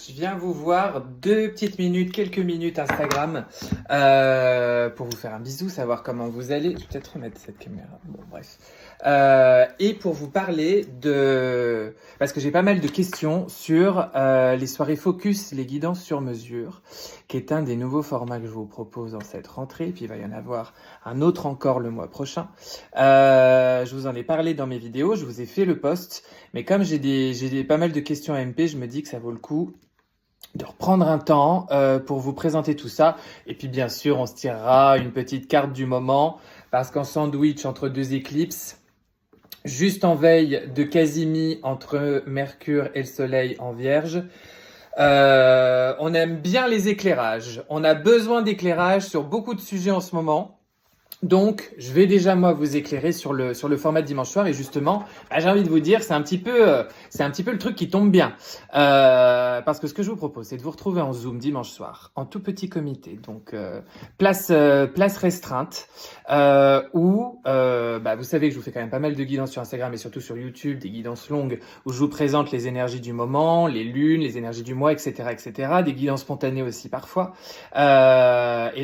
je viens vous voir 2 petites minutes, quelques minutes Instagram pour vous faire un bisou, savoir comment vous allez. Je vais peut-être remettre cette caméra. Bon, bref. Et pour vous parler de... Parce que j'ai pas mal de questions sur les soirées focus, les guidances sur mesure, qui est un des nouveaux formats que je vous propose en cette rentrée. Puis il va y en avoir un autre encore le mois prochain. Je vous en ai parlé dans mes vidéos, je vous ai fait le post. Mais comme j'ai pas mal de questions MP, je me dis que ça vaut le coup de reprendre un temps pour vous présenter tout ça. Et puis bien sûr, on se tirera une petite carte du moment parce qu'en sandwich entre 2 éclipses, juste en veille de Casimi entre Mercure et le Soleil en Vierge, on aime bien les éclairages. On a besoin d'éclairage sur beaucoup de sujets en ce moment. Donc, je vais déjà moi vous éclairer sur le format de dimanche soir et justement, j'ai envie de vous dire, c'est un petit peu le truc qui tombe bien parce que ce que je vous propose, c'est de vous retrouver en Zoom dimanche soir, en tout petit comité, donc place restreinte où vous savez que je vous fais quand même pas mal de guidances sur Instagram et surtout sur YouTube, des guidances longues où je vous présente les énergies du moment, les lunes, les énergies du mois, etc., des guidances spontanées aussi parfois. Et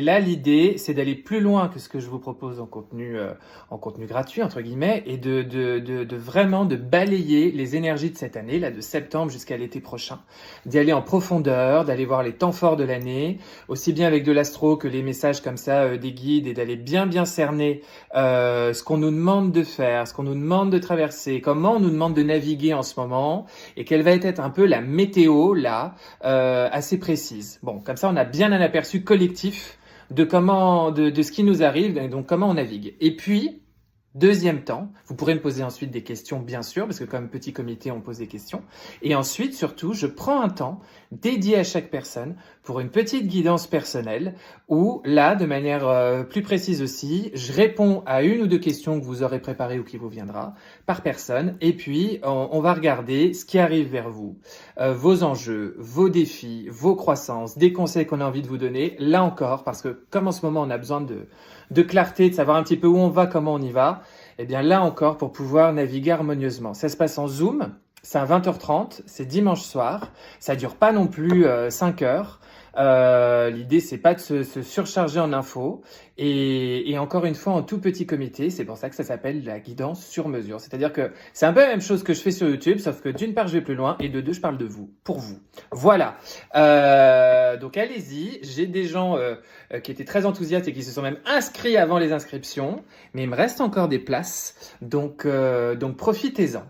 là, l'idée, c'est d'aller plus loin que ce que je vous propose en contenu gratuit entre guillemets et de vraiment de balayer les énergies de cette année là, de septembre jusqu'à l'été prochain, d'y aller en profondeur, d'aller voir les temps forts de l'année, aussi bien avec de l'astro que les messages comme ça des guides, et d'aller bien cerner ce qu'on nous demande de faire, ce qu'on nous demande de traverser, comment on nous demande de naviguer en ce moment et quelle va être un peu la météo là assez précise. Bon, comme ça on a bien un aperçu collectif de comment, de ce qui nous arrive, et donc comment on navigue. Et puis, deuxième temps, vous pourrez me poser ensuite des questions, bien sûr, parce que comme petit comité, on pose des questions. Et ensuite, surtout, je prends un temps dédié à chaque personne pour une petite guidance personnelle où, là, de manière plus précise aussi, je réponds à 1 ou 2 questions que vous aurez préparées ou qui vous viendra par personne. Et puis, on va regarder ce qui arrive vers vous, vos enjeux, vos défis, vos croissances, des conseils qu'on a envie de vous donner. Là encore, parce que comme en ce moment, on a besoin de clarté, de savoir un petit peu où on va, comment on y va, et bien là encore, pour pouvoir naviguer harmonieusement. Ça se passe en Zoom, c'est à 20h30, c'est dimanche soir, ça dure pas non plus 5 heures. L'idée, c'est pas de se surcharger en infos et encore une fois en tout petit comité. C'est pour ça que ça s'appelle la guidance sur mesure. C'est-à-dire que c'est un peu la même chose que je fais sur YouTube, sauf que d'une part, je vais plus loin et de 2, je parle de vous, pour vous. Voilà. Donc allez-y. J'ai des gens qui étaient très enthousiastes et qui se sont même inscrits avant les inscriptions, mais il me reste encore des places, donc profitez-en.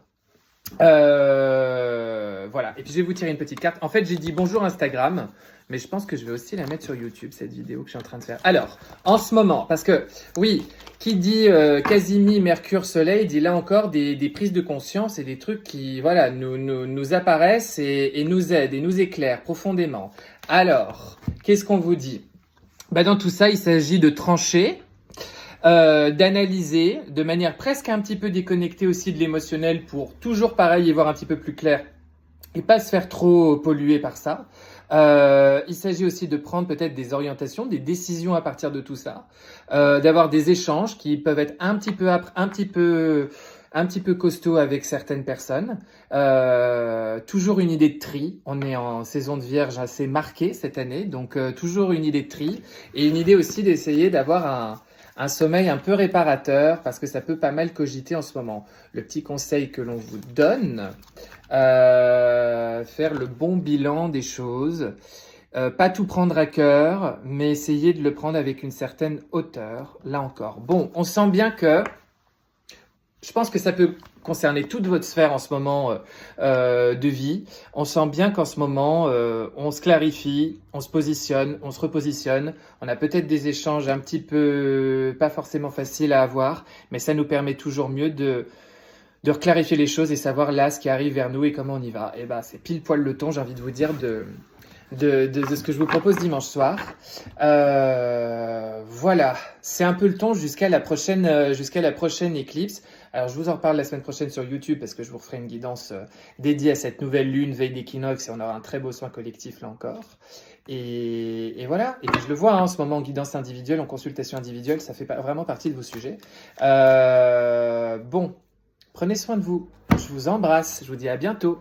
Voilà. Et puis je vais vous tirer une petite carte. En fait, j'ai dit bonjour Instagram, mais je pense que je vais aussi la mettre sur YouTube, cette vidéo que je suis en train de faire. Alors, en ce moment, parce que oui, qui dit Casimi, Mercure, Soleil, dit là encore des prises de conscience et des trucs qui, voilà, nous apparaissent et nous aident et nous éclairent profondément. Alors, qu'est-ce qu'on vous dit? Dans tout ça, il s'agit de trancher. D'analyser de manière presque un petit peu déconnectée aussi de l'émotionnel pour toujours pareil y voir un petit peu plus clair et pas se faire trop polluer par ça. Il s'agit aussi de prendre peut-être des orientations, des décisions à partir de tout ça, d'avoir des échanges qui peuvent être un petit peu costaud avec certaines personnes. Toujours une idée de tri. On est en saison de Vierge assez marquée cette année, donc toujours une idée de tri et une idée aussi d'essayer d'avoir un sommeil un peu réparateur parce que ça peut pas mal cogiter en ce moment. Le petit conseil que l'on vous donne, faire le bon bilan des choses, pas tout prendre à cœur, mais essayer de le prendre avec une certaine hauteur, là encore. Bon, on sent bien que je pense que ça peut concerner toute votre sphère en ce moment de vie. On sent bien qu'en ce moment, on se clarifie, on se positionne, on se repositionne. On a peut-être des échanges un petit peu pas forcément faciles à avoir, mais ça nous permet toujours mieux de reclarifier les choses et savoir là ce qui arrive vers nous et comment on y va. Et c'est pile poil le temps, j'ai envie de vous dire, de ce que je vous propose dimanche soir. Voilà, c'est un peu le ton jusqu'à la prochaine éclipse. Alors, je vous en reparle la semaine prochaine sur YouTube parce que je vous referai une guidance dédiée à cette nouvelle lune, veille d'équinoxe, et on aura un très beau soin collectif là encore. Et voilà. Et puis, je le vois en ce moment en guidance individuelle, en consultation individuelle, ça fait vraiment partie de vos sujets. Bon, prenez soin de vous. Je vous embrasse. Je vous dis à bientôt.